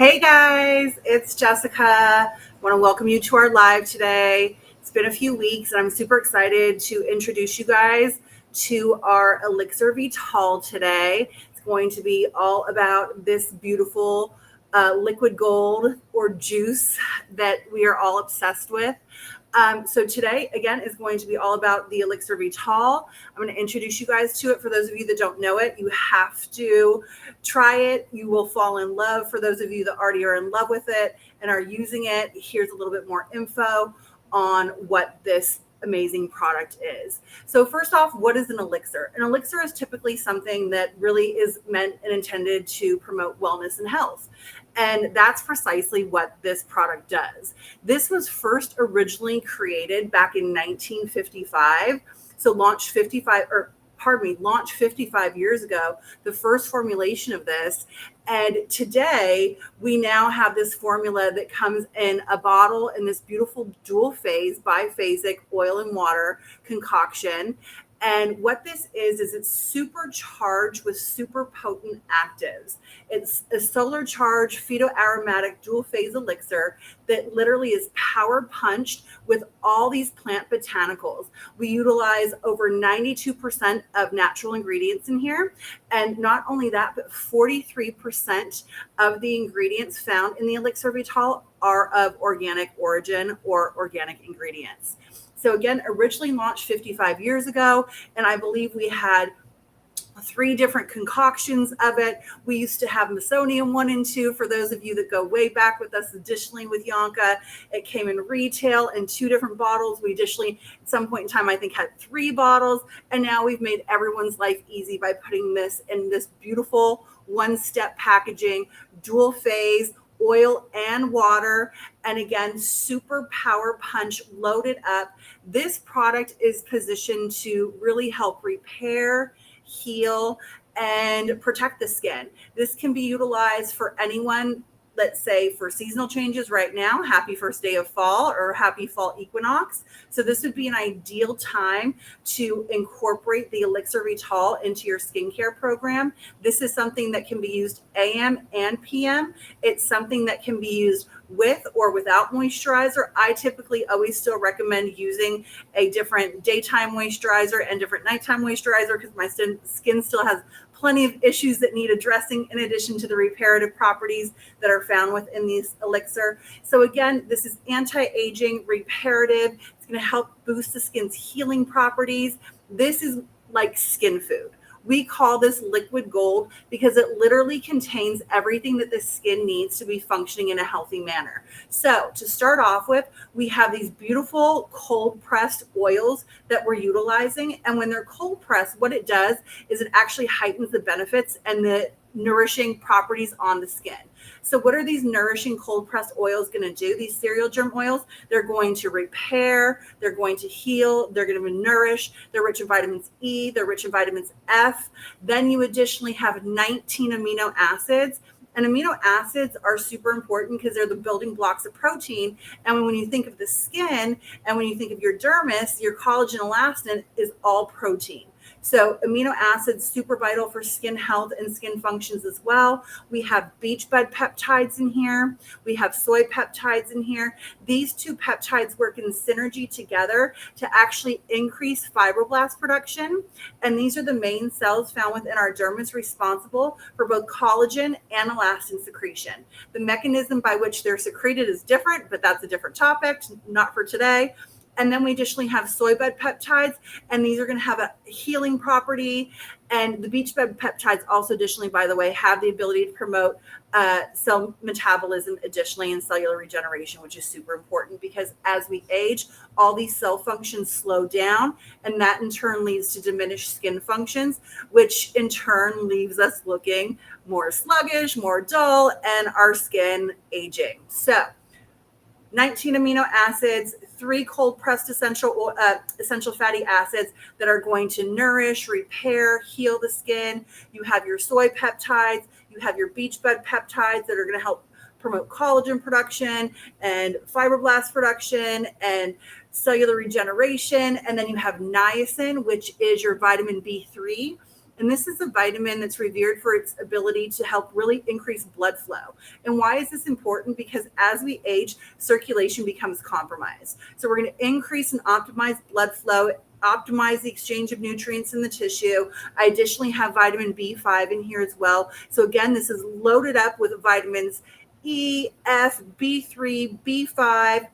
Hey guys, it's Jessica. I want to welcome you to our live today. It's been a few weeks and I'm super excited to introduce you guys to our Elixir Vital today. It's going to be all about this beautiful liquid gold or juice that we are all obsessed with. So today, again, is going to be all about the Elixir Vital. I'm going to introduce you guys to it. For those of you that don't know it, you have to try it. You will fall in love. For those of you that already are in love with it and are using it, here's a little bit more info on what this amazing product is. So first off, what is an elixir? An elixir is typically something that really is meant and intended to promote wellness and health. And that's precisely what this product does. This was first originally created back in 1955. So launched 55 years ago, the first formulation of this. And today we now have this formula that comes in a bottle in this beautiful dual phase biphasic oil and water concoction. And what this is it's supercharged with super potent actives. It's a solar charged phytoaromatic dual phase elixir that literally is power punched with all these plant botanicals. We utilize over 92% of natural ingredients in here. And not only that, but 43% of the ingredients found in the Elixir Vital are of organic origin or organic ingredients. So again, originally launched 55 years ago, and I believe we had 3 different concoctions of it. We used to have Masonium 1 and 2 for those of you that go way back with us. Additionally, with YON-KA, it came in retail in 2 different bottles. We additionally, at some point in time, I think had 3 bottles. And now we've made everyone's life easy by putting this in this beautiful one-step packaging, dual phase, oil and water, and again, super power punch loaded up. This product is positioned to really help repair, heal, and protect the skin. This can be utilized for anyone, let's say for seasonal changes right now, happy first day of fall or happy fall equinox. So this would be an ideal time to incorporate the Elixir Vital into your skincare program. This is something that can be used AM and PM. It's something that can be used with or without moisturizer. I typically always still recommend using a different daytime moisturizer and different nighttime moisturizer because my skin still has plenty of issues that need addressing in addition to the reparative properties that are found within these elixir. So again, this is anti-aging, reparative. It's going to help boost the skin's healing properties. This is like skin food. We call this liquid gold because it literally contains everything that the skin needs to be functioning in a healthy manner. So to start off with, we have these beautiful cold pressed oils that we're utilizing. And when they're cold pressed, what it does is it actually heightens the benefits and the nourishing properties on the skin. So what are these nourishing cold pressed oils going to do? These cereal germ oils, they're going to repair, they're going to heal, they're going to nourish, they're rich in vitamins E, they're rich in vitamins F. Then you additionally have 19 amino acids. And amino acids are super important because they're the building blocks of protein. And when you think of the skin and when you think of your dermis, your collagen elastin is all protein. So amino acids, super vital for skin health and skin functions as well. We have beechbud peptides in here. We have soy peptides in here. These 2 peptides work in synergy together to actually increase fibroblast production. And these are the main cells found within our dermis responsible for both collagen and elastin secretion. The mechanism by which they're secreted is different, but that's a different topic, not for today. And then we additionally have soy bud peptides, and these are going to have a healing property. And the beechbud peptides also additionally, by the way, have the ability to promote cell metabolism additionally and cellular regeneration, which is super important because as we age, all these cell functions slow down, and that in turn leads to diminished skin functions, which in turn leaves us looking more sluggish, more dull, and our skin aging. So 19 amino acids, 3 cold pressed essential fatty acids that are going to nourish, repair, heal the skin. You have your soy peptides, you have your beechbud peptides that are going to help promote collagen production and fibroblast production and cellular regeneration. And then you have niacin, which is your vitamin B3. And this is a vitamin that's revered for its ability to help really increase blood flow. And why is this important? Because as we age, circulation becomes compromised. So we're going to increase and optimize blood flow, optimize the exchange of nutrients in the tissue. I additionally have vitamin B5 in here as well. So again, this is loaded up with vitamins E, F, B3, B5.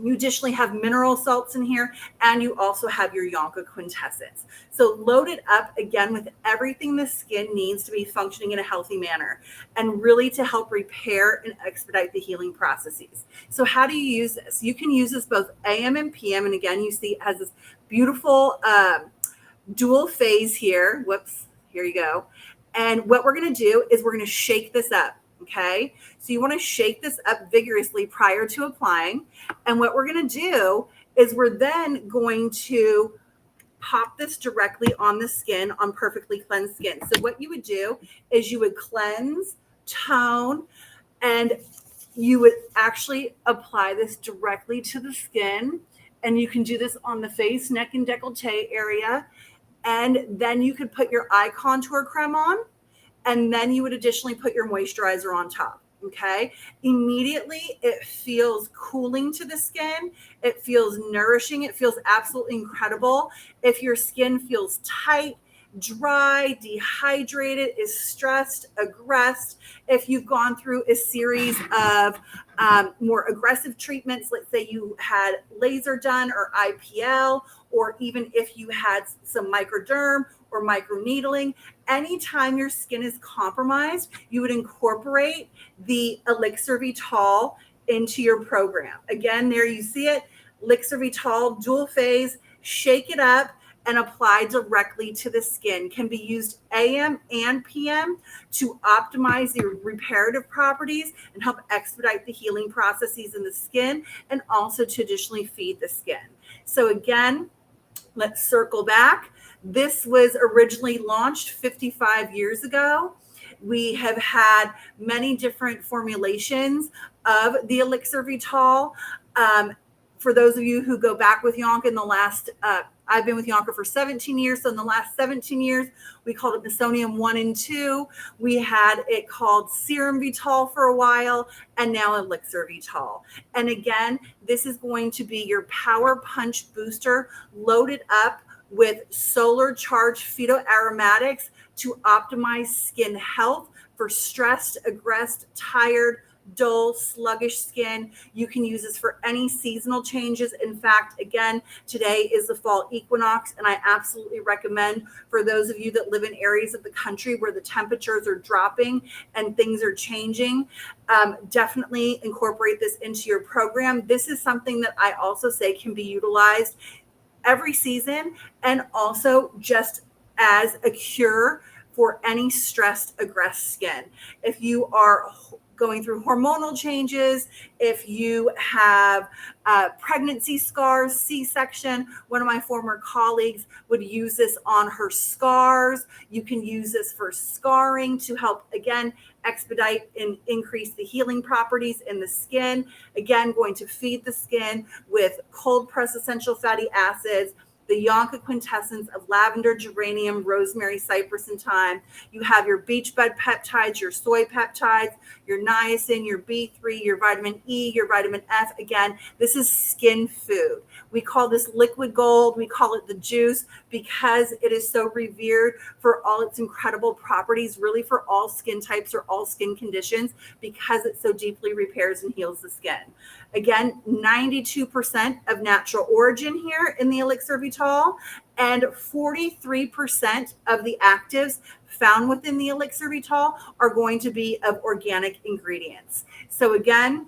You additionally have mineral salts in here, and you also have your YON-KA quintessence. So loaded up again with everything the skin needs to be functioning in a healthy manner and really to help repair and expedite the healing processes. So how do you use this? You can use this both AM and PM. And again, you see it has this beautiful dual phase here. Whoops, here you go. And what we're going to do is we're going to shake this up. Okay, so you want to shake this up vigorously prior to applying. And what we're going to do is we're then going to pop this directly on the skin, on perfectly cleansed skin. So what you would do is you would cleanse, tone, and you would actually apply this directly to the skin. And you can do this on the face, neck, and décolleté area. And then you could put your eye contour creme on. And then you would additionally put your moisturizer on top. Okay. Immediately, it feels cooling to the skin. It feels nourishing. It feels absolutely incredible. If your skin feels tight, dry, dehydrated, is stressed, aggressed, if you've gone through a series of more aggressive treatments, let's say you had laser done or IPL, or even if you had some microderm or microneedling, anytime your skin is compromised, you would incorporate the Elixir Vital into your program. Again, there you see it, Elixir Vital, dual phase, shake it up and apply directly to the skin. Can be used AM and PM to optimize the reparative properties and help expedite the healing processes in the skin, and also to additionally feed the skin. So again, let's circle back. This was originally launched 55 years ago. We have had many different formulations of the Elixir Vital. For those of you who go back with YON-KA in the last, I've been with YON-KA for 17 years. So in the last 17 years, we called it Mesonium 1 and 2. We had it called Serum Vital for a while, and now Elixir Vital. And again, this is going to be your power punch booster loaded up with solar charged phytoaromatics to optimize skin health for stressed, aggressed, tired, dull, sluggish skin. You can use this for any seasonal changes. In fact, again, today is the fall equinox, and I absolutely recommend for those of you that live in areas of the country where the temperatures are dropping and things are changing, definitely incorporate this into your program. This is something that I also say can be utilized every season, and also just as a cure for any stressed, aggressed skin. If you are going through hormonal changes, if you have pregnancy scars, C-section, one of my former colleagues would use this on her scars. You can use this for scarring to help, again, expedite and increase the healing properties in the skin. Again, going to feed the skin with cold pressed essential fatty acids, the YON-KA quintessence of lavender, geranium, rosemary, cypress, and thyme. You have your beach bud peptides, your soy peptides, your niacin, your B3, your vitamin E, your vitamin F. Again, this is skin food. We call this liquid gold. We call it the juice because it is so revered for all its incredible properties, really for all skin types or all skin conditions, because it so deeply repairs and heals the skin. Again, 92% of natural origin here in the Elixir Vital, and 43% of the actives found within the Elixir Vital are going to be of organic ingredients. So again,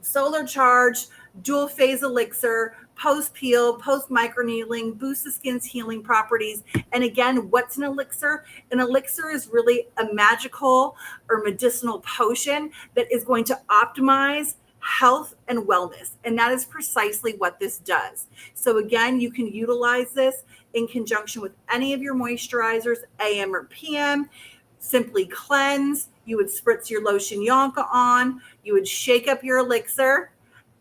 solar charge, dual phase elixir, post peel, post microneedling, boost the skin's healing properties. And again, what's an elixir? An elixir is really a magical or medicinal potion that is going to optimize health and wellness. And that is precisely what this does. So again, you can utilize this in conjunction with any of your moisturizers, AM or PM. Simply cleanse. You would spritz your lotion YON-KA on. You would shake up your elixir,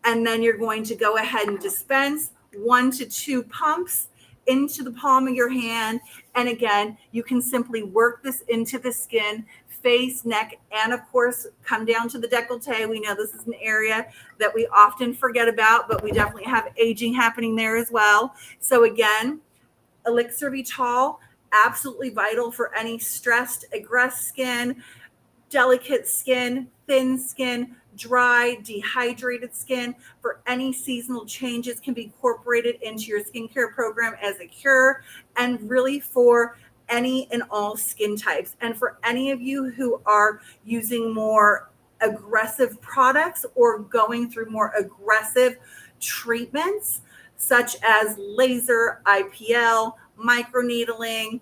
and then you're going to go ahead and dispense 1 to 2 pumps into the palm of your hand. And again, you can simply work this into the skin, face, neck, and of course, come down to the décolleté. We know this is an area that we often forget about, but we definitely have aging happening there as well. So again, Elixir Vital, absolutely vital for any stressed, aggressed skin, delicate skin, thin skin, dry, dehydrated skin. For any seasonal changes, can be incorporated into your skincare program as a cure, and really for any and all skin types. And for any of you who are using more aggressive products or going through more aggressive treatments, such as laser, IPL, microneedling,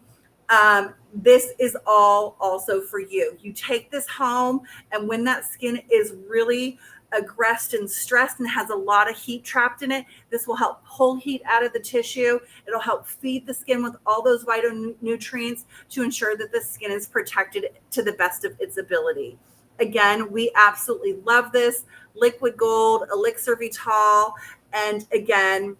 this is all also for you. You take this home, and when that skin is really aggressed and stressed and has a lot of heat trapped in it, this will help pull heat out of the tissue. It'll help feed the skin with all those vital nutrients to ensure that the skin is protected to the best of its ability. Again, we absolutely love this. Liquid Gold, Elixir Vital, and again,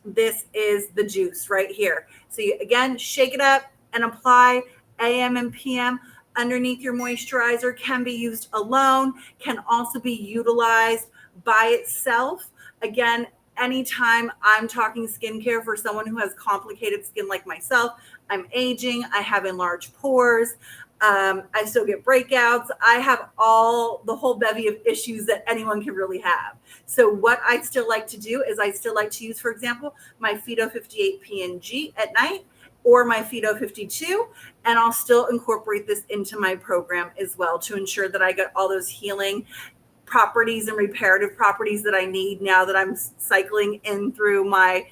this is the juice right here. So you, again, shake it up and apply AM and PM underneath your moisturizer. Can be used alone, can also be utilized by itself. Again, anytime I'm talking skincare for someone who has complicated skin like myself, I'm aging, I have enlarged pores, I still get breakouts. I have the whole bevy of issues that anyone can really have. So what I still like to do is I still like to use, for example, my Phyto 58 PNG at night or my Phyto 52, and I'll still incorporate this into my program as well to ensure that I get all those healing properties and reparative properties that I need now that I'm cycling in through my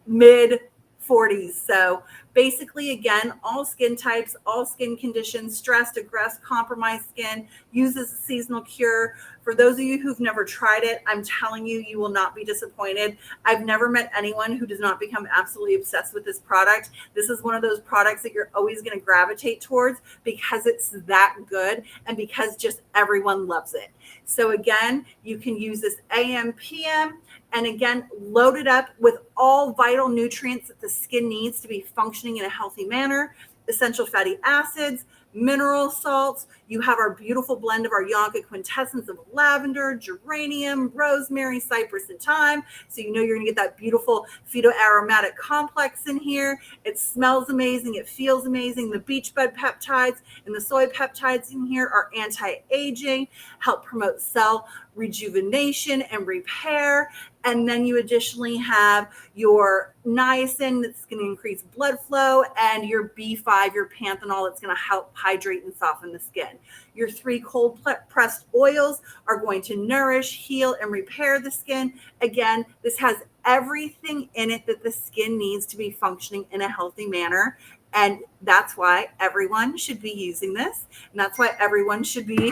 mid 40s. So basically, again, all skin types, all skin conditions, stressed, aggressed, compromised skin, use as a seasonal cure. For those of you who've never tried it, I'm telling you, you will not be disappointed. I've never met anyone who does not become absolutely obsessed with this product. This is one of those products that you're always going to gravitate towards because it's that good and because just everyone loves it. So again, you can use this AM, PM, and again, load it up with all vital nutrients that the skin needs to be functioning in a healthy manner, essential fatty acids, mineral salts. You have our beautiful blend of our YON-KA quintessence of lavender, geranium, rosemary, cypress, and thyme. So you know you're gonna get that beautiful phytoaromatic complex in here. It smells amazing, it feels amazing. The beach bud peptides and the soy peptides in here are anti-aging, help promote cell rejuvenation and repair. And then you additionally have your niacin that's going to increase blood flow, and your B5, your panthenol, that's going to help hydrate and soften the skin. Your 3 cold pressed oils are going to nourish, heal, and repair the skin. Again, this has everything in it that the skin needs to be functioning in a healthy manner. And that's why everyone should be using this. And that's why everyone should be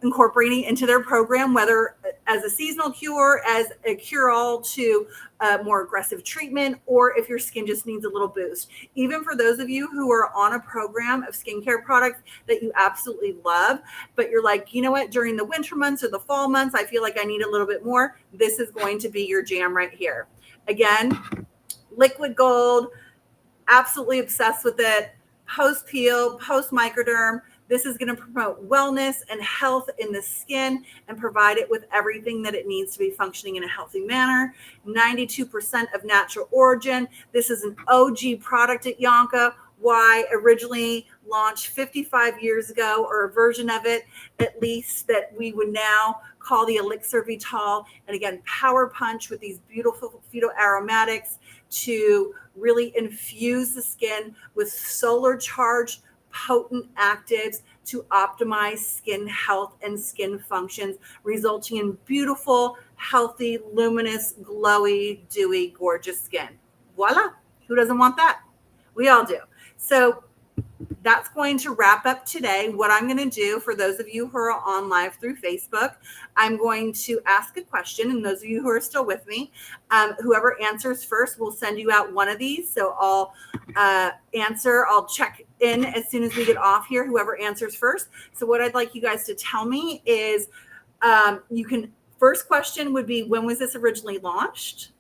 incorporating into their program, whether as a seasonal cure, as a cure-all to more aggressive treatment, or if your skin just needs a little boost. Even for those of you who are on a program of skincare products that you absolutely love, but you're like, you know what, during the winter months or the fall months, I feel like I need a little bit more. This is going to be your jam right here. Again, Liquid Gold, absolutely obsessed with it. Post peel, post microderm. This is going to promote wellness and health in the skin and provide it with everything that it needs to be functioning in a healthy manner. 92% of natural origin. This is an OG product at YON-KA. Why originally launched 55 years ago, or a version of it at least, that we would now call the Elixir Vital. And again, power punch with these beautiful phytoaromatics to really infuse the skin with solar charged potent actives to optimize skin health and skin functions, resulting in beautiful, healthy, luminous, glowy, dewy, gorgeous skin. Voila. Who doesn't want that? We all do. So that's going to wrap up today. What I'm going to do, for those of you who are on live through Facebook, I'm going to ask a question. And those of you who are still with me, whoever answers first will send you out one of these. So I'll answer, I'll check in as soon as we get off here, whoever answers first. So what I'd like you guys to tell me is, first question would be, when was this originally launched?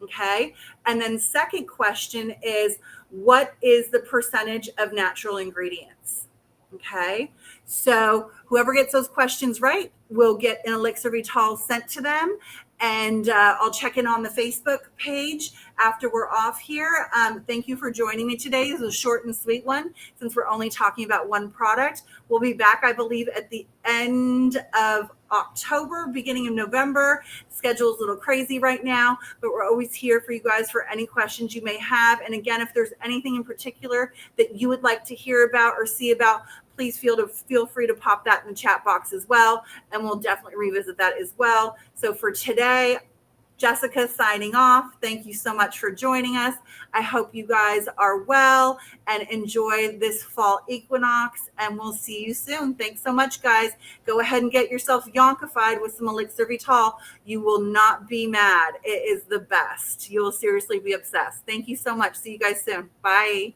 Okay. And then second question is, what is the percentage of natural ingredients? Okay, so whoever gets those questions right will get an Elixir Vital sent to them. And I'll check in on the Facebook page after we're off here. Thank you for joining me today. This is a short and sweet one since we're only talking about one product. We'll be back, I believe, at the end of October, beginning of November. Schedule's a little crazy right now, but we're always here for you guys for any questions you may have. And again, if there's anything in particular that you would like to hear about or see about, please feel free to pop that in the chat box as well, and we'll definitely revisit that as well. So for today, Jessica signing off. Thank you so much for joining us. I hope you guys are well and enjoy this fall equinox, and we'll see you soon. Thanks so much, guys. Go ahead and get yourself YON-KAfied with some Elixir Vital. You will not be mad. It is the best. You will seriously be obsessed. Thank you so much. See you guys soon. Bye.